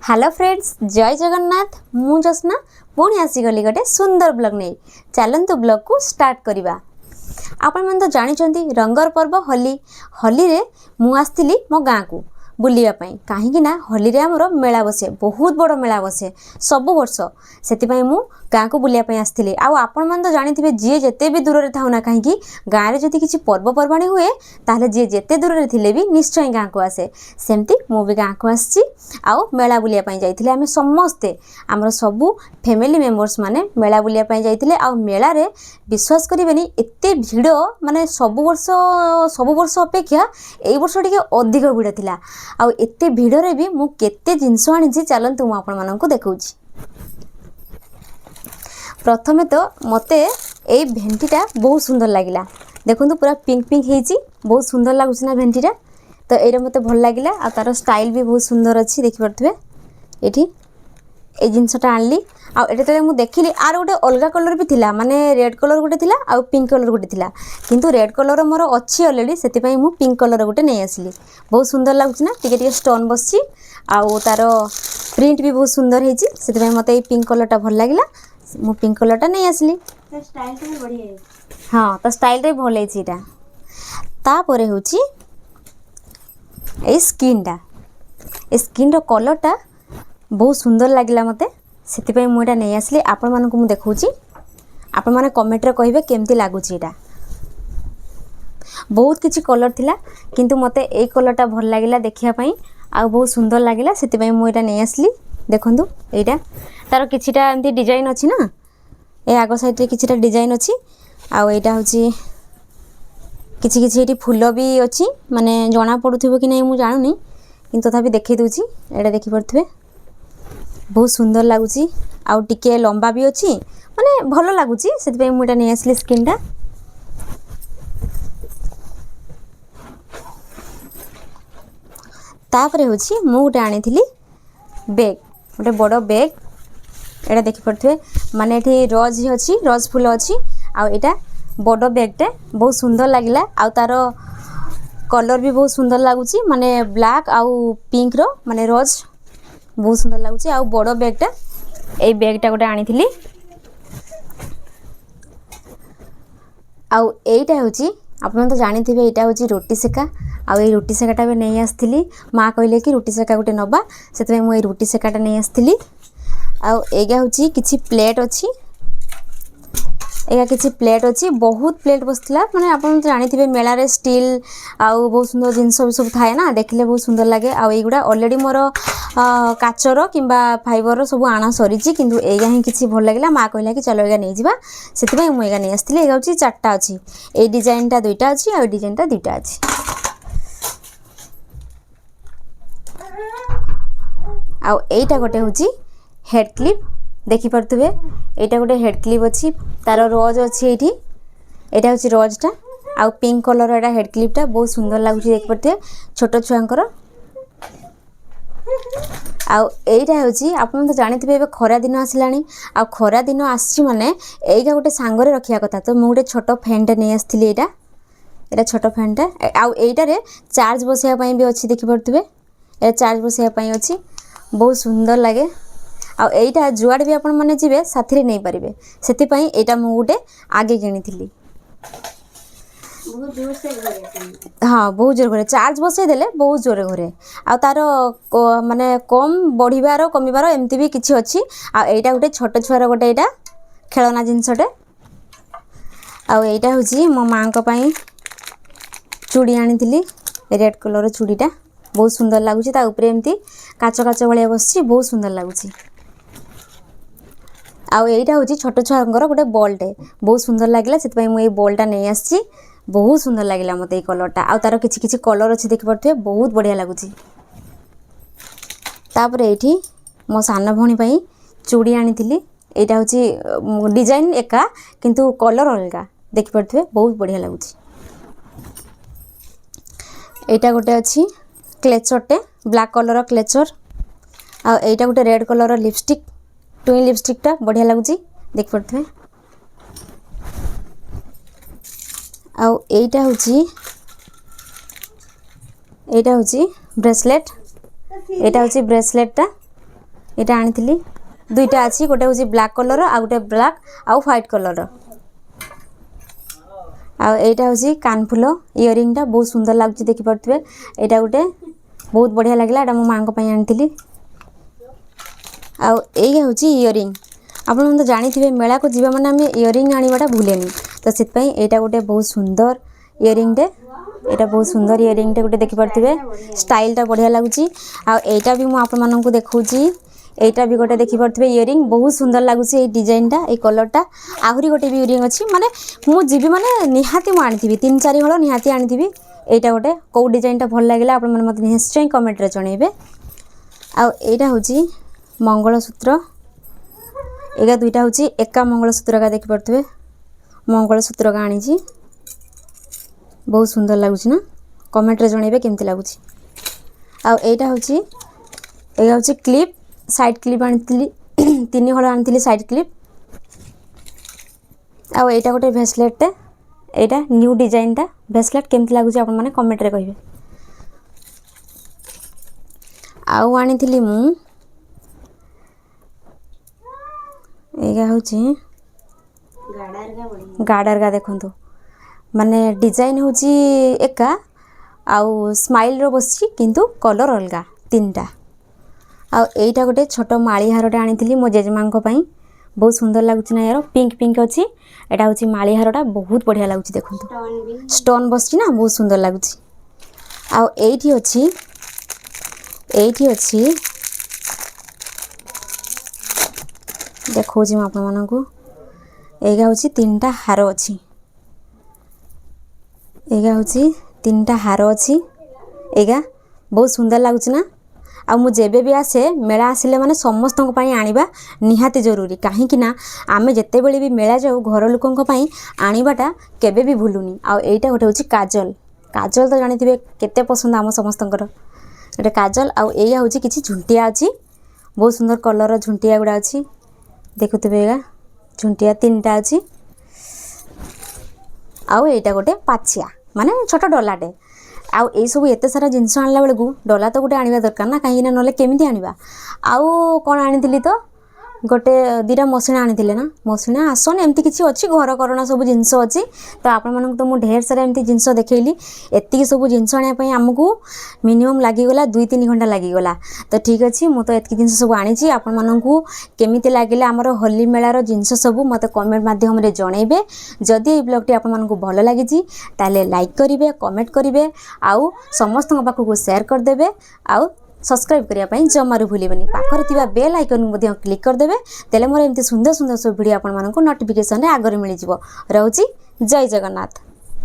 Hello friends, जय जगन्नाथ। मु जस्ना पुणी आसीगली गोटे सुंदर ब्लॉग नहीं। चलतु ब्लॉग को स्टार्ट करवा। आपण मन तो जानी रंगर पर्व होली। होली रे मु आसती मो गाँ को बुलापी कहीं होली रे आमर मेला बसे, बहुत बड़ मेला बसे सब वर्ष। से मु गाँ को बुलापी आसती। आपण मन तो जानी जी जिते भी दूर था ना कहीं गाँव में जदि किसी पर्वपर्वाणी हुए ताहले जी जिते दूर थे भी निश्चय गाँ को आसे। सेमती मु भी गाँ को आसी मेला बुलापी जाइए। आम समस्ते आमर सबू फैमिली मेंबर्स माने मेला बुलापी जाइए। आ मेला रे विश्वास करेनि एत भिड़ माने सब वर्ष अपेक्षा यही वर्ष टे अधिक भिड़ थिला। आउ एते भिड़ रे भी मु केते जिनस आनी चलतु मुझे आपण मानक देखा। प्रथमे तो मते ए भेंटीटा बहुत सुंदर लगिला। देखो पूरा पिंक पिंक होती, बहुत सुंदर लगुच ना भेंटीटा। तो ये मते भल लगिला। आ तार स्टाइल भी बहुत सुंदर अच्छी देखिपे। ये जिनसटा आनली आते मुझे देखिली आर गोटे अलग कलर भी थिला, माने रेड कलर गोटे थिला आ पिंक कलर गोटे थिला। किंतु रेड कलर मोर अच्छी ऑलरेडी, से पिंक कलर गोटे नहीं आसिली। बहुत सुंदर लगुच ना, टिके स्टोन बसची आउ तार प्रिंट भी बहुत सुंदर होती। से मत पिंक कलरटा भल लगिला। मु पिंक कलरटा नहीं आसली। हाँ, तो स्टाइल रे भल है। तापर हूँ ये स्किनटा, ये स्किन रो कलरटा बहुत सुंदर लगिला मते। से मुझे नहीं आसली। आपण मानक मु देखौची, आपण माने कमेंट रे कहिबे केमती लागुची। एटा बहुत किछि कलर थिला, किंतु मते ए कलरटा भल लागिला देखिया पई आ बहुत सुंदर लागिला। से मु एटा नहीं आसली। देखंतु एटा तार किछिटा एमती डिजाइन अछि ना, ए आगो साइड रे किछिटा डिजाइन अछि। आ एटा होची किछि किछि एटी फूल भी अछि, माने जणा पडुथिबो कि नै मु जानुनी, किंतु तथापि देखै दोची। एटा देखि पड़थबे बहुत सुंदर लगुच। आउ टिके लंबा भी अच्छी, माने भल लगुच। से मुझे नहीं आसली स्किनटा। तापर हूँ मु गोटे आनी बेग, गोटे बड़ बेग। एटा देखि पड़थे, माने ये रोज अच्छी, रोज फूल अच्छी। आटा बड़ बेगटे बहुत सुंदर लगिला। आउ तार कलर भी बहुत सुंदर लगुच, माने ब्लैक आउ पिंक रो माने रोज बहुत सुंदर लगुच। आउ बड़ बेगटा, ये बेगटा गोटे आनी थी। आउ एटा होची आपन तो जानी थे, यहाँ हूँ रोटी सेका। आउ ये रोटी सेकाटा भी नहीं आसती। माँ कहले कि रोटी सेका गोटे नवा, से मुझे रोटी सेकाटा नहीं आसती। आउ एगा हूँ किछि प्लेट अच्छी, एगा किछि प्लेट अच्छी। बहुत प्लेट बसला, माने आपन तो जानी थे मेला रे स्टील आउ बहुत सुंदर जिनस सब थाए ना, देखले बहुत सुंदर लगे। आउ एगुड़ा ऑलरेडी मोर काचर किंबा फाइबर सब आना सरी, किंतु एगा ही किछि भल लगिला। माँ कहला कि चलो एगा नहीं जिबा, से मुझे एगा नहीं आसती। एगा हूँ चारटा अच्छी, ए डिजाइनटा दुईटा अच्छी, आ डिजाइनटा दुईटा अच्छी। आउ एटा गोटे हूँ हेड क्लिप, देखि पड़थुबे। एटा गोटे हेड क्लिप अच्छी, तार रोज अच्छी। एटा हूँ रोजटा आउ पिंक कलर एटा हेड क्लिपटा बहुत सुंदर लगुच। देखि पड़थे छोट छुआंकर। आउ एटा हूँ आपन तो जानी थे खरा दिन आसलानी। आ खरा दिन आसी माने एइगा गोटे सांगरे रखिया कथा। तो मु गोटे छोट फैनटे नहीं आसती। एटा छोट फैनटा। आउ एइटारे चार्ज बसाया भी अच्छी, देखि पड़थुबे। ए चार्ज बसाया अच्छी, बहुत सुंदर लगे। आ एइटा जुआड़ भी आपण माने जिवे साथी रे नहीं पारिबे। सेति पई एटा मु गोटे आगे किनिथिली। बहुत जोर से घरे। हाँ, बहुत जोर घरे। चार्ज बसाई देले बहुत जोर घरे। आ तार माने कम बढ़िबार कमिबार एमती भी किछि अछि। आ एइटा गोटे छोट छुआर गोटे एइटा खेलना जिनसटे। आ एइटा होची मो मां को पई चूड़ी आनिथिली, रेड कलर चूड़ीटा बहुत सुंदर लगुच। ता ऊपर एमती काच काच भलिया बसची, बहुत सुंदर लगुच। आउ एइटा हूँ छोट छुआंकर गोटे बॉलटे, बहुत सुंदर लगिला। से मुझे बॉलटा नहीं आसी, बहुत सुंदर लगिला मते कलरटा। आ तार किछि किछि कलर अच्छी, देखि पड़थे बहुत बढ़िया लगुच। तापर एठी मो सान भणी पई चूड़ी आनिथिली। एइटा हूँ डिजाइन एका, किंतु कलर अलगा, देखि पड़थे बहुत बढ़िया लगुच। एइटा गोटे अच्छी क्लेचरटे, ब्लैक कलर क्लेचर। आ एइटा गोटे रेड कलर लिपस्टिक, ट्विन लिपस्टिकटा बढ़िया लगुच, देखि पड़थे। आउ एइटा हूँ ब्रेसलेट, एटा हूँ ब्रेसलेटा এটা আনিଥିଲି দুইটা ଅଛି ଗୋଟେ ହେଉଛି ବ୍ଲାକ୍ କଲର୍ ଆଉ ଗୋଟେ ବ୍ଲାକ୍ ଆଉ ହ୍ୱାଇଟ୍ କଲର୍ ଆଉ এইটা ହେଉଛି କାନଫୁଲ ଇୟରିଂଟା ବହୁତ ସୁନ୍ଦର ଲାଗୁଛି ଦେଖିପାରୁଥିବେ ଏଇଟା ଗୋଟେ ବହୁତ ବଢ଼ିଆ ଲାଗିଲା ଏଇଟା ମୋ ମାଙ୍କ ପାଇଁ ଆଣିଥିଲି ଆଉ ଏଇଟା ହେଉଛି ଇୟରିଂ ଆପଣମାନେ ତ ଜାଣିଥିବେ ମେଳାକୁ ଯିବା ମାନେ ଆମେ ଇୟରିଂ ଆଣିବାଟା ଭୁଲେନି ତ ସେଥିପାଇଁ ଏଇଟା ଗୋଟେ ବହୁତ ସୁନ୍ଦର ଇୟରିଂଟେ ଏଇଟା ବହୁତ ସୁନ୍ଦର ଇୟରିଂଟେ ଗୋଟେ ଦେଖିପାରୁଥିବେ ଷ୍ଟାଇଲଟା ବଢ଼ିଆ ଲାଗୁଛି ଆଉ ଏଇଟା ବି ମୁଁ ଆପଣମାନଙ୍କୁ ଦେଖାଉଛି এইটা भी गोटे देखिपे इयरिंग बहुत सुंदर लगुच डिजाइनटा ये कलरटा आहरी गोटे भी इयरिंग अच्छी माने मुझे माने निहाती मुझे 3-4 हल निहाती आनी यहाँ गोटे कौ डिजाइनटा भल लगे आप निश्चय कमेंट रे जनइबे आईटा हूँ मंगलसूत्र एगा दुईटा हूँ एका मंगलसूत्र का देखिपे मंगलसूत्र का आनी बहुत सुंदर लगुच ना कमेंट रे जनइबे केमती लगुच आईटा हूँ एगा हूँ क्लिप साइड क्लिप आनी 3 हल आनी साइड क्लिप आईटा गोटे ब्रेसलेट एटा न्यू डिजाइनटा ब्रेसलेट केमती लगुच आप कमेंट रे कहिबे आउ आनी मु एगा हूँ गाडरगा देखंतु माने डिजाइन हूँ एका आउ स्माइल रो बसी किंतु कलर अलगा 3टा आईटा गोटे छोट माली हारटे आनी मो जेजेमा बहुत सुंदर लगुच ना यार पिंक पिंक अच्छी यहाँ हूँ माली हारटा बहुत बढ़िया लगुच देखो स्टोन बस ना बहुत सुंदर लगुच आईटी अच्छी देखो आप एगा हूँ 3टा हार अच्छी एगा हूँ 3टा हार अच्छी एगा बहुत सुंदर लगुच ना आ मु जेबे भी आसे मेला आसिले माने समस्त आनिबा निहाती जरूरी कहीं ना आमे जेते बेले भी मेला जाऊ घर लोकों आनिबाटा केबे भी भूलुनी आ एटा गोटे होची काजल काजल तो जानिथिबे केते पसंद आम समस्तंकर गोटे काजल आ एया होची किछि झुंटिया अछि बहुत सुंदर कलर झुंटिया गुडा अछि देखुथिबे एगा झुंटिया 3टा अछि आ एटा गोटे पाछिया माने छोट डलाटे आउ ए सब एते सारा जिनस आनला बेलू डला तो गोटे आनिबा दरकार ना कहीं ना केमिति आनिबा आउ कौन आनी तो गोटे 2टा मसिणा आनी ना मसिणा आसन एमती किसी अच्छी घर करणा सब जिनस अच्छी तो आपण तो मुझे ढेर सारा एमती जिनस देखली एति सब जिनस आने आमको मिनिमम लगिगला 2-3 घंटा लगिगला तो ठीक अच्छे मुझे तो एति जिनस सब आनी आपण केमिति लगे आमर होली मेलार जिनस सब मत कमेंट माध्यम जनइबे जदि ये ब्लॉग टी आपण भल लगी ताले लाइक करेंगे कमेंट करेंगे आउ समस्त पाखक शेयर करदे आउ सब्सक्राइब करने जमारू भूलें पाखर थिबा बेल आइकन को क्लिक करदे तेले मोर एमती सुंदर सुंदर सब वीडियो आपण मानक नोटिफिकेशन आगर मिल जाव। रोची जय जगन्नाथ।